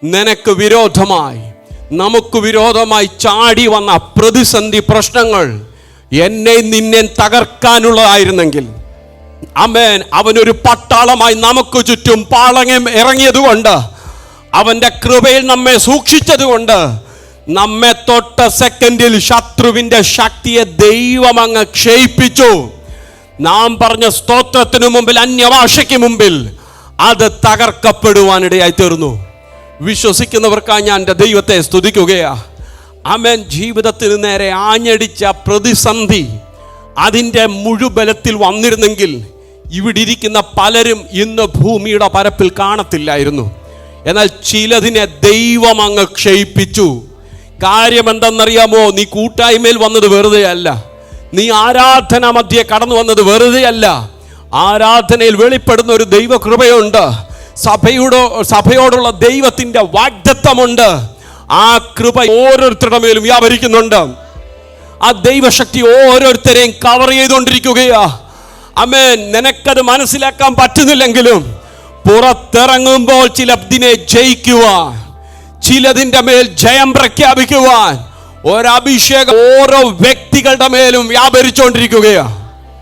നിനക്ക് വിരോധമായി, നമുക്ക് വിരോധമായി ചാടി വന്ന പ്രതിസന്ധി പ്രശ്നങ്ങൾ എന്നെ നിന്നെ തകർക്കാനുള്ളതായിരുന്നെങ്കിൽ, ആമേൻ, അവനൊരു പട്ടാളമായി നമുക്ക് ചുറ്റും പാളയം ഇറങ്ങിയതുകൊണ്ട്, അവന്റെ കൃപയിൽ നമ്മെ സൂക്ഷിച്ചതുകൊണ്ട്, നമ്മെ തൊട്ട സെക്കൻഡിൽ ശത്രുവിന്റെ ശക്തിയെ ദൈവം അങ്ങ് ക്ഷയിപ്പിച്ചു. നാം പറഞ്ഞ സ്തോത്രത്തിനു മുമ്പിൽ, അന്യഭാഷയ്ക്ക് മുമ്പിൽ അത് തകർക്കപ്പെടുവാനിടയായി തീർന്നു. വിശ്വസിക്കുന്നവർക്കായി ഞാൻ എൻ്റെ ദൈവത്തെ സ്തുതിക്കുകയാ. ആമേൻ. ജീവിതത്തിന് നേരെ ആഞ്ഞടിച്ച പ്രതിസന്ധി അതിൻ്റെ മുഴുബലത്തിൽ വന്നിരുന്നെങ്കിൽ ഇവിടെ ഇരിക്കുന്ന പലരും ഇന്ന് ഭൂമിയുടെ പരപ്പിൽ കാണത്തില്ലായിരുന്നു. എന്നാൽ ചിലതിനെ ദൈവം അങ്ങ് ക്ഷയിപ്പിച്ചു. കാര്യം എന്തെന്നറിയാമോ? നീ കൂട്ടായ്മയിൽ വന്നത് വെറുതെ അല്ല, നീ ആരാധന മധ്യേ കടന്നു വന്നത് വെറുതെ അല്ല. ആരാധനയിൽ വെളിപ്പെടുന്ന ഒരു ദൈവകൃപയുണ്ട്, സഭയോടുള്ള ദൈവത്തിൻ്റെ വാഗ്ദത്തമുണ്ട്. ആ കൃപ ഓരോരുത്തരുടെ മേലും വ്യാപരിക്കുന്നുണ്ട്. ആ ദൈവശക്തി ഓരോരുത്തരെയും കവർ ചെയ്തുകൊണ്ടിരിക്കുകയാ. ആമേൻ. നിനക്കത് മനസ്സിലാക്കാൻ പറ്റുന്നില്ലെങ്കിലും പുറത്തിറങ്ങുമ്പോൾ ചിലതിനെ ജയിക്കുവാൻ, ചിലതിൻ്റെ മേൽ ജയം പ്രഖ്യാപിക്കുവാൻ ഒരഭിഷേകം ഓരോ വ്യക്തികളുടെ മേലും വ്യാപരിച്ചുകൊണ്ടിരിക്കുകയാണ്.